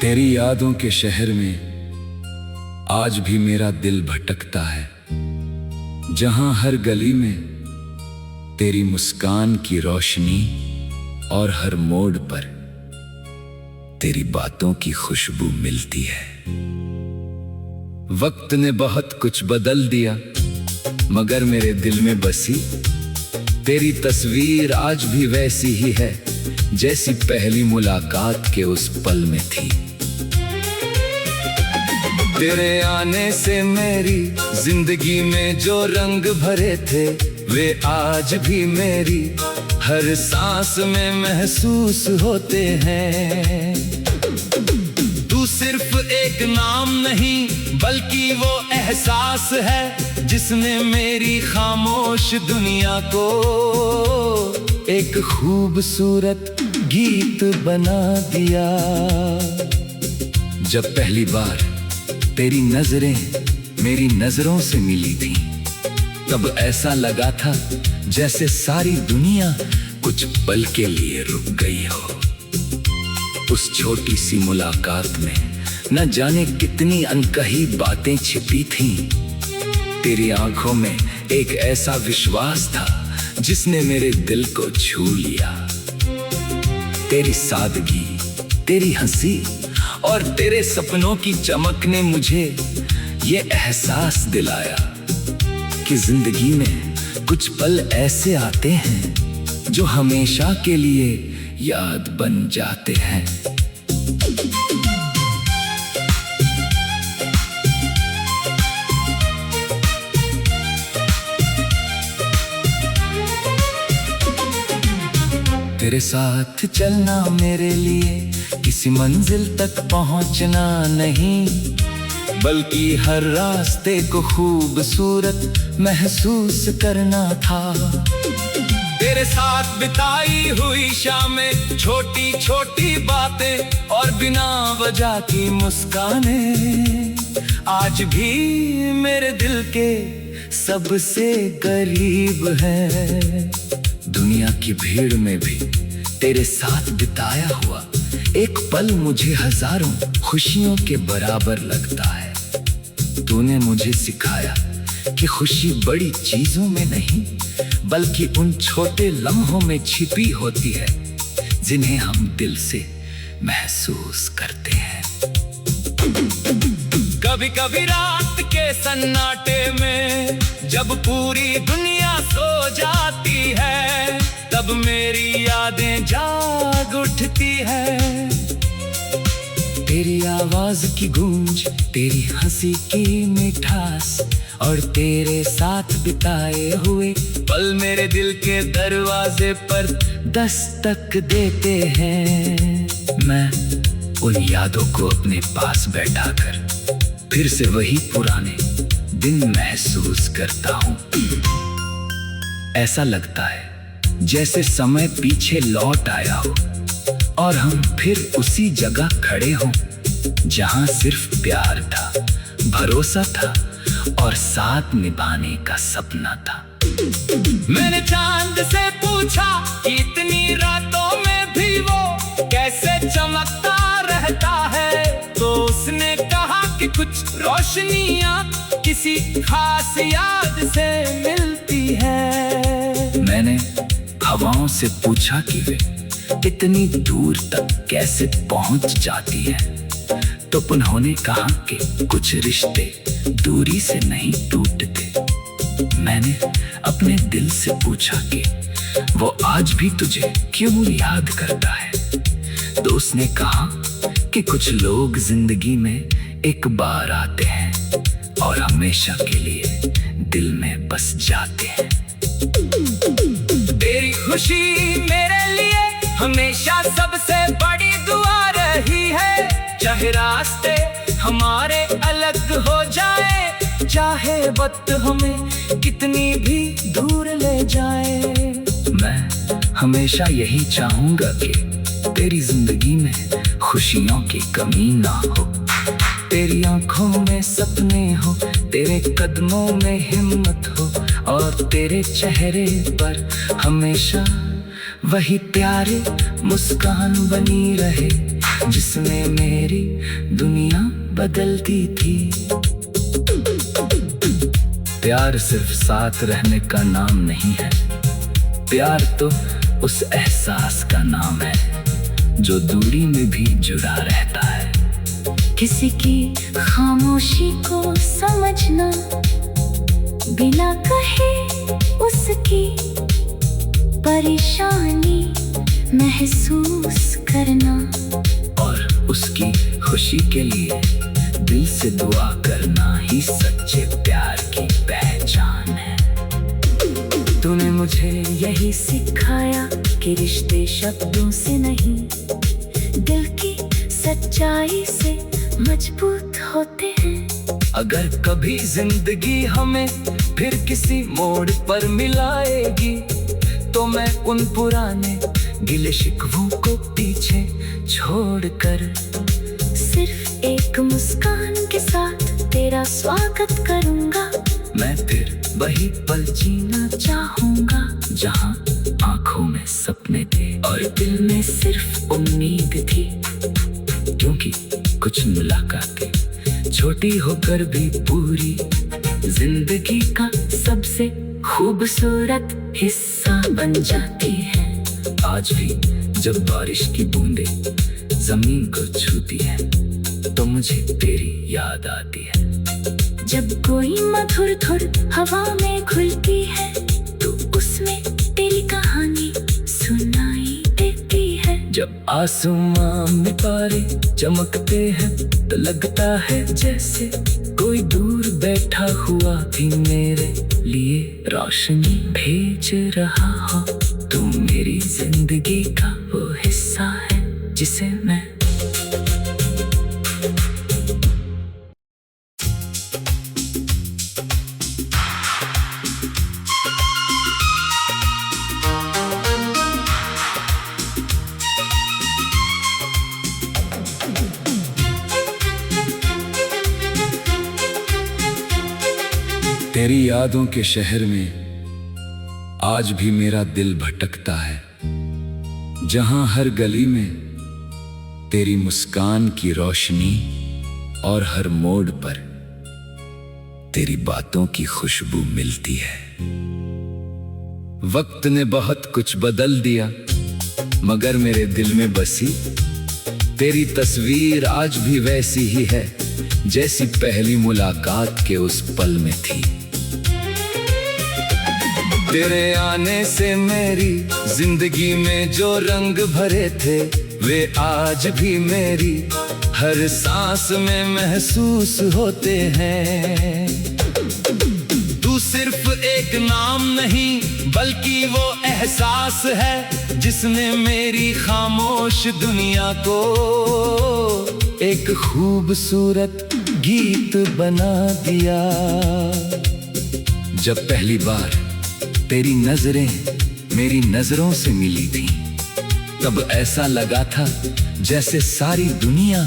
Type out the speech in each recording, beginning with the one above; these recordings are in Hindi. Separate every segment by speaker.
Speaker 1: तेरी यादों के शहर में आज भी मेरा दिल भटकता है, जहां हर गली में तेरी मुस्कान की रोशनी और हर मोड़ पर तेरी बातों की खुशबू मिलती है। वक्त ने बहुत कुछ बदल दिया, मगर मेरे दिल में बसी तेरी तस्वीर आज भी वैसी ही है जैसी पहली मुलाकात के उस पल में थी। तेरे आने से मेरी जिंदगी में जो रंग भरे थे वे आज भी मेरी हर सांस में महसूस होते हैं। तू सिर्फ एक नाम नहीं बल्कि वो एहसास है जिसने मेरी खामोश दुनिया को एक खूबसूरत गीत बना दिया। जब पहली बार तेरी नजरें मेरी नजरों से मिली थी, तब ऐसा लगा था जैसे सारी दुनिया कुछ पल के लिए रुक गई हो। उस छोटी सी मुलाकात में न जाने कितनी अनकही बातें छिपी थीं। तेरी आंखों में एक ऐसा विश्वास था जिसने मेरे दिल को छू लिया। तेरी सादगी, तेरी हंसी और तेरे सपनों की चमक ने मुझे ये एहसास दिलाया कि जिंदगी में कुछ पल ऐसे आते हैं जो हमेशा के लिए याद बन जाते हैं। तेरे साथ चलना मेरे लिए किसी मंजिल तक पहुंचना नहीं, बल्कि हर रास्ते को खूबसूरत महसूस करना था। तेरे साथ बिताई हुई शामें, छोटी छोटी बातें और बिना वजह की मुस्कानें आज भी मेरे दिल के सबसे करीब हैं। दुनिया की भीड़ में भी तेरे साथ बिताया हुआ एक पल मुझे हजारों खुशियों के बराबर लगता है। तूने मुझे सिखाया कि खुशी बड़ी चीजों में नहीं बल्कि उन छोटे लम्हों में छिपी होती है जिन्हें हम दिल से महसूस करते हैं। कभी कभी रात के सन्नाटे में जब पूरी दुनिया सो जाती है, तब मेरी यादें जाग उठती है। तेरी आवाज की गूंज, तेरी हंसी की मिठास और तेरे साथ बिताए हुए पल मेरे दिल के दरवाजे पर दस्तक देते हैं। मैं उन यादों को अपने पास बैठाकर फिर से वही पुराने दिन महसूस करता हूँ। ऐसा लगता है जैसे समय पीछे लौट आया हो और हम फिर उसी जगह खड़े हों जहां सिर्फ प्यार था, भरोसा था और साथ निभाने का सपना था। मैंने चांद से पूछा कि इतनी रातों में भी वो कैसे चमकता रहता है, तो उसने कहा कि कुछ रोशनियां किसी खास याद से मिलती है। मैंने हवाओं से पूछा कि वे इतनी दूर तक कैसे पहुंच जाती है, तो उन्होंने कहा कि कुछ रिश्ते दूरी से नहीं टूटते। मैंने अपने दिल से पूछा कि वो आज भी तुझे क्यों याद करता है, तो उसने कहा कि कुछ लोग जिंदगी में एक बार आते हैं और हमेशा के लिए दिल में बस जाते हैं। तेरी खुशी मेरे लिए हमेशा सबसे बड़ी दुआ रही है। चाहे रास्ते हमारे अलग हो जाए, चाहे वक्त हमें कितनी भी दूर ले जाए, मैं हमेशा यही चाहूंगा कि तेरी जिंदगी में खुशियों की कमी ना हो। तेरी आंखों में सपने हो, तेरे कदमों में हिम्मत हो और तेरे चेहरे पर हमेशा वही प्यारे मुस्कान बनी रहे। जिसने मेरी दुनिया बदल दी थी। प्यार सिर्फ साथ रहने का नाम नहीं है, प्यार तो उस एहसास का नाम है जो दूरी में भी जुड़ा रहता है।
Speaker 2: किसी की खामोशी को समझना, बिना कहे उसकी परेशानी महसूस करना,
Speaker 1: और उसकी खुशी के लिए दिल से दुआ करना ही सच्चे प्यार की पहचान है।
Speaker 2: तूने मुझे यही सिखाया कि रिश्ते शब्दों से नहीं, दिल की सच्चाई से मजबूत होते हैं।
Speaker 1: अगर कभी जिंदगी हमें फिर किसी मोड़ पर मिलाएगी, तो मैं उन पुराने गिले शिकवों को पीछे छोड़कर
Speaker 2: सिर्फ एक मुस्कान के साथ तेरा स्वागत करूंगा।
Speaker 1: मैं फिर वही पल जीना
Speaker 2: चाहूंगा
Speaker 1: जहां आंखों में सपने थे और
Speaker 2: दिल में सिर्फ उम्मीद थी।
Speaker 1: क्योंकि कुछ मुलाकातें छोटी होकर भी पूरी
Speaker 2: जिंदगी का सबसे खूबसूरत हिस्सा बन जाती है।
Speaker 1: आज भी जब बारिश की बूंदें जमीन को छूती है, तो मुझे तेरी याद आती है।
Speaker 2: जब कोई मधुर धुर हवा में खुलती है, तो उसमें तेरी कहानी सुनाई देती है।
Speaker 1: जब आसमां में तारे चमकते हैं, तो लगता है जैसे कोई दूर बैठा हुआ भी मेरे लिए रोशनी भेज रहा हो। तू मेरी जिंदगी का वो हिस्सा है जिसे मैं तेरी यादों के शहर में आज भी मेरा दिल भटकता है, जहां हर गली में तेरी मुस्कान की रोशनी और हर मोड़ पर तेरी बातों की खुशबू मिलती है। वक्त ने बहुत कुछ बदल दिया, मगर मेरे दिल में बसी तेरी तस्वीर आज भी वैसी ही है जैसी पहली मुलाकात के उस पल में थी। तेरे आने से मेरी जिंदगी में जो रंग भरे थे, वे आज भी मेरी हर सांस में महसूस होते हैं। तू सिर्फ एक नाम नहीं, बल्कि वो एहसास है जिसने मेरी खामोश दुनिया को एक खूबसूरत गीत बना दिया। जब पहली बार तेरी नजरें मेरी नजरों से मिली थी, तब ऐसा लगा था जैसे सारी दुनिया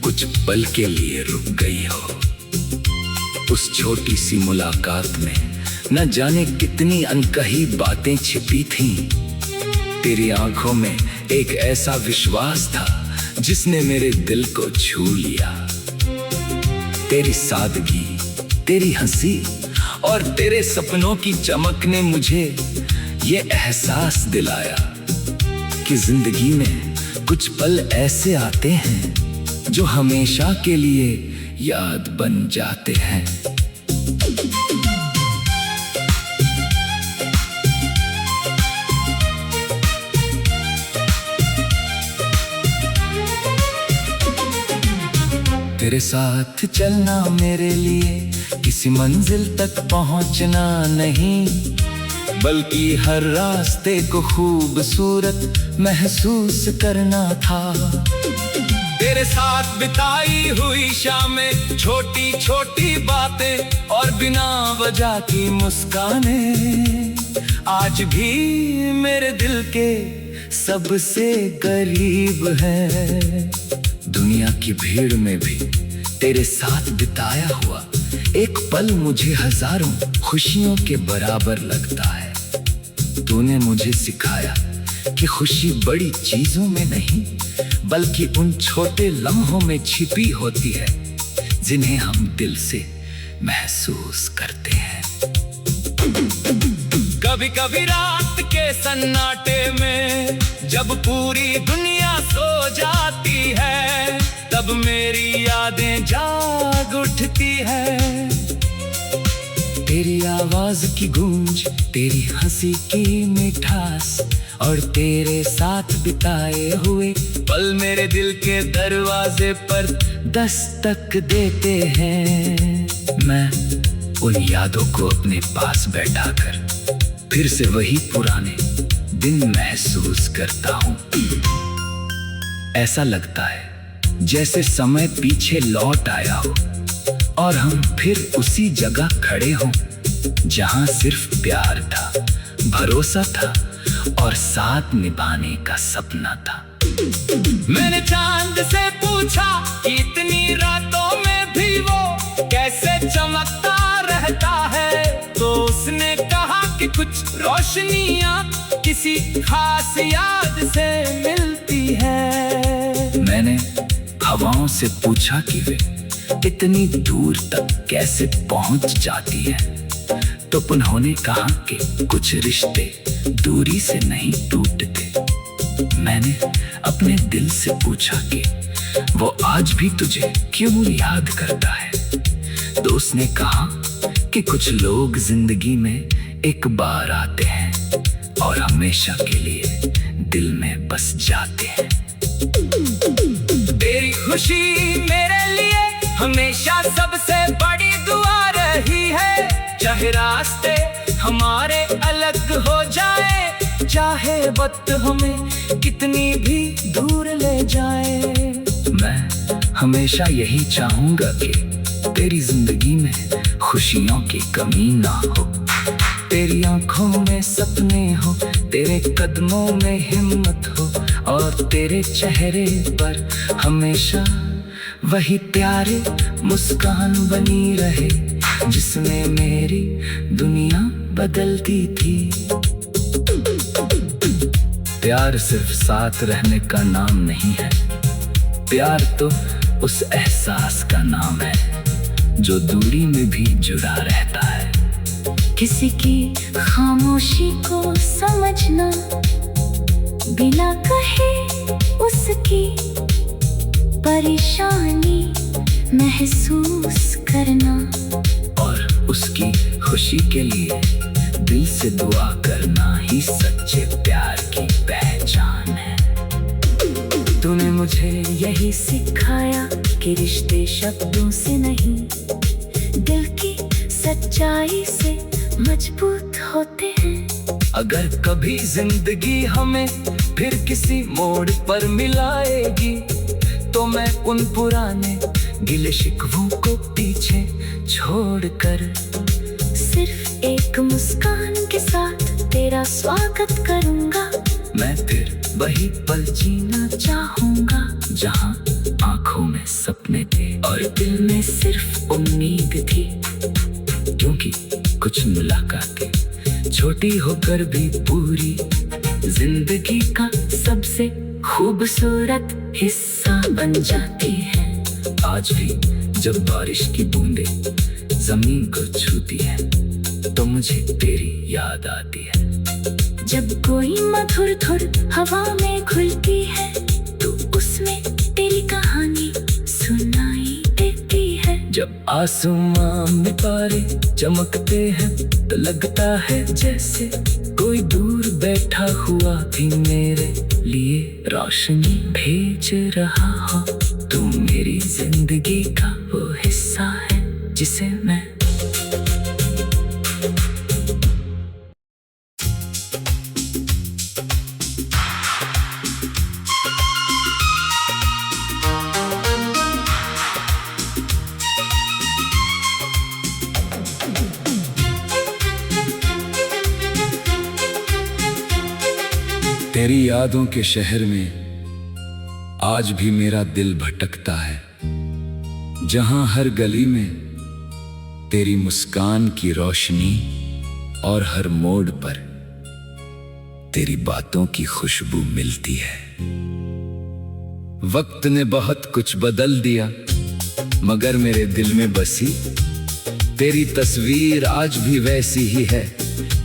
Speaker 1: कुछ पल के लिए रुक गई हो। उस छोटी सी मुलाकात में न जाने कितनी अनकही बातें छिपी थीं। तेरी आंखों में एक ऐसा विश्वास था जिसने मेरे दिल को छू लिया। तेरी सादगी, तेरी हंसी और तेरे सपनों की चमक ने मुझे ये एहसास दिलाया कि जिंदगी में कुछ पल ऐसे आते हैं जो हमेशा के लिए याद बन जाते हैं। तेरे साथ चलना मेरे लिए किसी मंजिल तक पहुंचना नहीं, बल्कि हर रास्ते को खूबसूरत महसूस करना था। तेरे साथ बिताई हुई शामें, छोटी छोटी बातें और बिना वजह की मुस्कानें आज भी मेरे दिल के सबसे करीब है। दुनिया की भीड़ में भी तेरे साथ बिताया हुआ एक पल मुझे हजारों खुशियों के बराबर लगता है। तूने मुझे सिखाया कि खुशी बड़ी चीजों में नहीं, बल्कि उन छोटे लम्हों में छिपी होती है जिन्हें हम दिल से महसूस करते हैं। कभी कभी रात के सन्नाटे में जब पूरी दुनिया सो जाती है, तब मेरी यादें जाग उठती है। तेरी आवाज की गूंज, तेरी हंसी की मिठास और तेरे साथ बिताए हुए पल मेरे दिल के दरवाजे पर दस्तक देते हैं। मैं उन यादों को अपने पास बैठाकर फिर से वही पुराने दिन महसूस करता हूँ। ऐसा लगता है जैसे समय पीछे लौट आया हो और हम फिर उसी जगह खड़े हों जहां सिर्फ प्यार था, भरोसा था और साथ निभाने का सपना था। मैंने चांद से पूछा कि इतनी रातों में भी वो कैसे चमकता रहता है, तो उसने कहा कि कुछ रोशनियां किसी खास याद से मिलती है। मैंने हवाओं से पूछा कि वे इतनी दूर तक कैसे पहुंच जाती है, तो उन्होंने कहा कि कुछ रिश्ते दूरी से नहीं टूटते। मैंने अपने दिल से पूछा कि वो आज भी तुझे क्यों याद करता है, तो उसने कहा कि कुछ लोग जिंदगी में एक बार आते हैं और हमेशा के लिए दिल में बस जाते हैं। तेरी खुशी मेरे लिए हमेशा सबसे बड़ी दुआ रही है, चाहे रास्ते हमारे अलग हो जाए, चाहे वक्त हमें कितनी भी दूर ले जाए। मैं हमेशा यही चाहूंगा कि तेरी जिंदगी में खुशियों की कमी ना हो, तेरी आंखों में सपने हो, तेरे कदमों में हिम्मत हो और तेरे चेहरे पर हमेशा वही प्यारे मुस्कान बनी रहे जिसने मेरी दुनिया बदलती थी। प्यार सिर्फ साथ रहने का नाम नहीं है, प्यार तो उस एहसास का नाम है जो दूरी में भी जुड़ा रहता है।
Speaker 2: किसी की खामोशी को समझना, बिना कहे उसकी परेशानी महसूस करना
Speaker 1: और उसकी खुशी के लिए दिल से दुआ करना ही सच्चे प्यार की पहचान है।
Speaker 2: तूने मुझे यही सिखाया कि रिश्ते शब्दों से नहीं, दिल की सच्चाई से मजबूत होते हैं।
Speaker 1: अगर कभी जिंदगी हमें फिर किसी मोड़ पर मिलाएगी, तो मैं उन पुराने गिले शिकवों को पीछे छोड़कर
Speaker 2: सिर्फ एक मुस्कान के साथ तेरा स्वागत करूंगा।
Speaker 1: मैं फिर वही पल जीना
Speaker 2: चाहूंगा
Speaker 1: जहां आंखों में सपने थे
Speaker 2: और दिल में सिर्फ उम्मीद थी।
Speaker 1: क्योंकि कुछ मुलाकातें छोटी होकर भी पूरी
Speaker 2: जिंदगी का सबसे खूबसूरत हिस्सा बन जाती है।
Speaker 1: आज भी जब बारिश की बूंदें जमीन को छूती है, तो मुझे तेरी याद आती है।
Speaker 2: जब कोई मधुर धुर हवा में खुलती है, तो उसमें तेरी कहानी सुनाई देती है।
Speaker 1: जब आसमां में तारे चमकते हैं, तो लगता है जैसे कोई दूर बैठा हुआ भी मेरे लिए रोशनी भेज रहा हो। तू मेरी जिंदगी का वो हिस्सा है जिसे मैं तेरी यादों के शहर में आज भी मेरा दिल भटकता है, जहां हर गली में तेरी मुस्कान की रोशनी और हर मोड़ पर तेरी बातों की खुशबू मिलती है। वक्त ने बहुत कुछ बदल दिया, मगर मेरे दिल में बसी तेरी तस्वीर आज भी वैसी ही है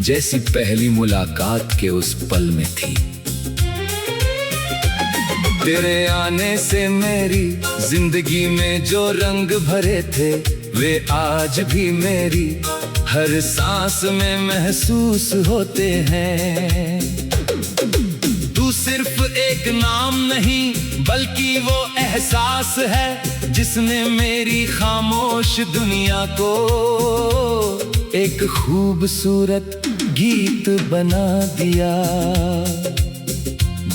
Speaker 1: जैसी पहली मुलाकात के उस पल में थी। तेरे आने से मेरी जिंदगी में जो रंग भरे थे वे आज भी मेरी हर सांस में महसूस होते हैं। तू सिर्फ एक नाम नहीं बल्कि वो एहसास है जिसने मेरी खामोश दुनिया को एक खूबसूरत गीत बना दिया।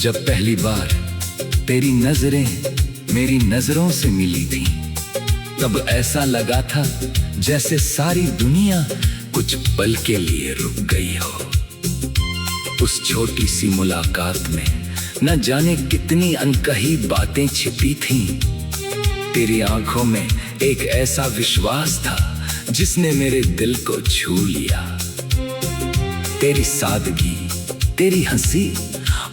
Speaker 1: जब पहली बार तेरी नजरें मेरी नजरों से मिली थी तब ऐसा लगा था जैसे सारी दुनिया कुछ पल के लिए रुक गई हो। उस छोटी सी मुलाकात में न जाने कितनी अनकही बातें छिपी थीं। तेरी आंखों में एक ऐसा विश्वास था जिसने मेरे दिल को छू लिया। तेरी सादगी, तेरी हंसी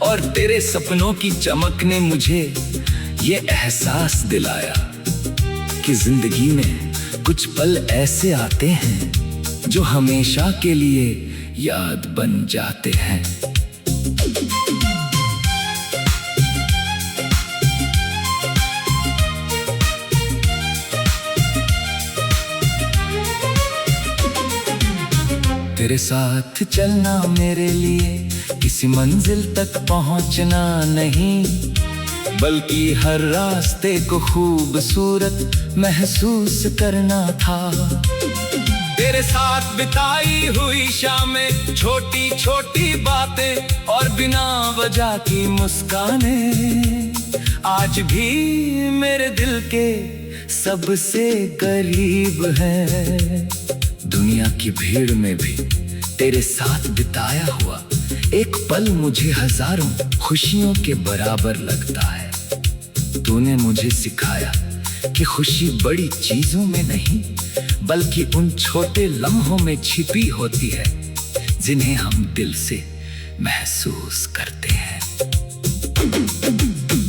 Speaker 1: और तेरे सपनों की चमक ने मुझे ये एहसास दिलाया कि जिंदगी में कुछ पल ऐसे आते हैं जो हमेशा के लिए याद बन जाते हैं। तेरे साथ चलना मेरे लिए किसी मंजिल तक पहुंचना नहीं बल्कि हर रास्ते को खूबसूरत महसूस करना था। तेरे साथ बिताई हुई शामें, छोटी छोटी बातें और बिना वजह की मुस्कानें आज भी मेरे दिल के सबसे करीब है। दुनिया की भीड़ में भी तेरे साथ बिताया हुआ एक पल मुझे हजारों खुशियों के बराबर लगता है। तूने मुझे सिखाया कि खुशी बड़ी चीजों में नहीं बल्कि उन छोटे लम्हों में छिपी होती है जिन्हें हम दिल से महसूस करते हैं।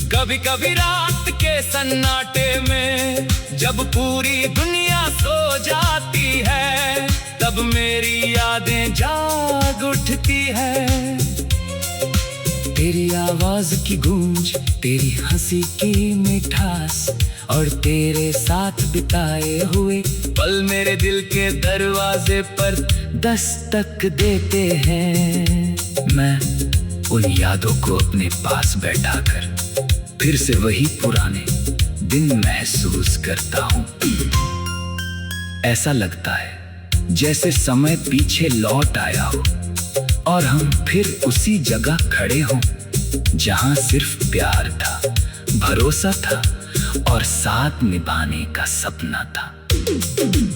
Speaker 1: कभी कभी रात के सन्नाटे में जब पूरी दुनिया सो जाती है तब मेरी यादें जाग उठती है। तेरी आवाज की गूंज, तेरी हंसी की मिठास और तेरे साथ बिताए हुए पल मेरे दिल के दरवाजे पर दस्तक देते हैं। मैं उन यादों को अपने पास बैठाकर फिर से वही पुराने दिन महसूस करता हूँ। ऐसा लगता है जैसे समय पीछे लौट आया हो और हम फिर उसी जगह खड़े हों जहां सिर्फ प्यार था, भरोसा था और साथ निभाने का सपना था।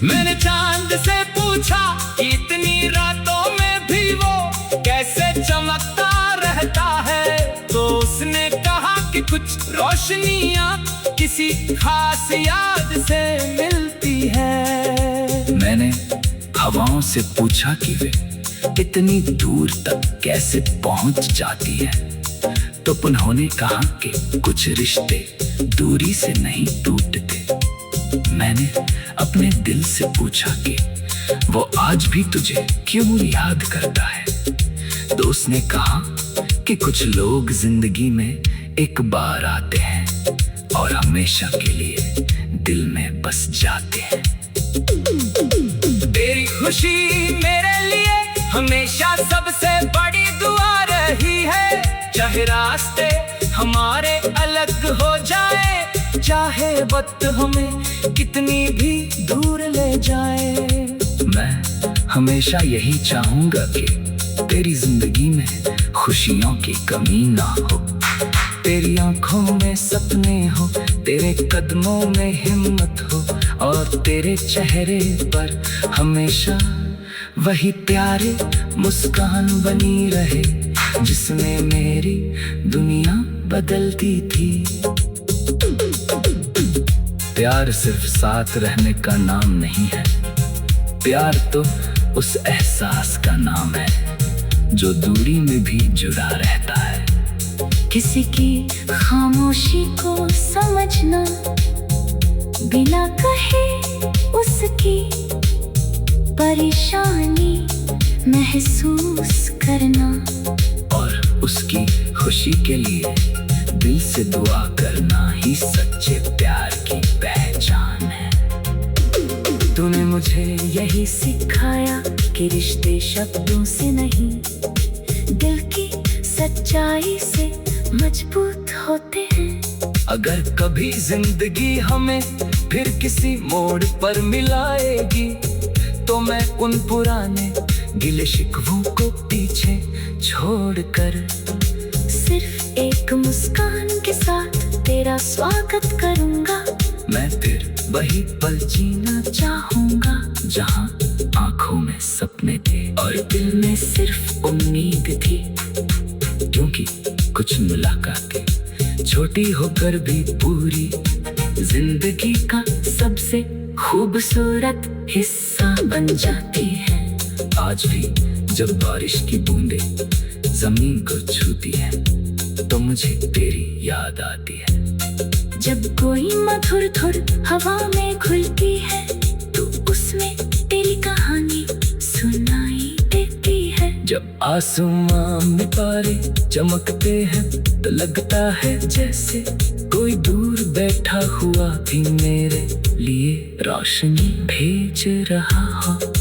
Speaker 1: मैंने चांद से पूछा कि इतनी रातों में भी वो कैसे चमकता रहता है, तो उसने कहा कि कुछ रोशनियां किसी खास याद से मिलती है। मैंने हवाओं से पूछा कि वे इतनी दूर तक कैसे पहुंच जाती है, तो उन्होंने कहा कि कुछ रिश्ते दूरी से नहीं टूटते। मैंने अपने दिल से पूछा कि वो आज भी तुझे क्यों याद करता है, तो उसने कहा कि कुछ लोग जिंदगी में एक बार आते हैं और हमेशा के लिए दिल में बस जाते हैं। तेरी खुशी मेरे लिए हमेशा सबसे बड़ी दुआ रही है। चाहे रास्ते हमारे अलग हो जाए, चाहे वक्त हमें कितनी भी दूर ले जाए, मैं हमेशा यही चाहूंगा कि तेरी जिंदगी में खुशियों की कमी ना हो। तेरी आंखों में सपने हो, तेरे कदमों में हिम्मत हो और तेरे चेहरे पर हमेशा वही प्यारे मुस्कान बनी रहे जिसने मेरी दुनिया बदल दी थी। प्यार सिर्फ साथ रहने का नाम नहीं है, प्यार तो उस एहसास का नाम है जो दूरी में भी जुड़ा रहता है।
Speaker 2: किसी की खामोशी को समझना, बिना कहे उसकी परेशानी महसूस करना,
Speaker 1: और उसकी खुशी के लिए दिल से दुआ करना ही सच्चे प्यार की पहचान है।
Speaker 2: तूने मुझे यही सिखाया कि रिश्ते शब्दों से नहीं, दिल की सच्चाई से मजबूत होते हैं।
Speaker 1: अगर कभी जिंदगी हमें फिर किसी मोड़ पर मिलाएगी, तो मैं उन पुराने गिले शिकवों को पीछे छोड़कर
Speaker 2: सिर्फ एक मुस्कान के साथ तेरा स्वागत करूंगा।
Speaker 1: मैं फिर वही पल जीना
Speaker 2: चाहूंगा
Speaker 1: जहाँ आंखों में सपने थे और दिल में सिर्फ उम्मीद थी, क्योंकि कुछ मुलाकातें छोटी होकर भी पूरी जिंदगी का सबसे खूबसूरत हिस्सा बन जाती है। आज भी जब बारिश की बूंदें जमीन को छूती है, तो मुझे तेरी याद आती है।
Speaker 2: जब कोई मधुर धुर हवा में खुलती है, तो उसमें तेरी कहानी सुनाई देती है।
Speaker 1: जब आसमां में तारे चमकते हैं, तो लगता है जैसे कोई दूर बैठा हुआ भी मेरे लिए रोशनी भेज रहा हो।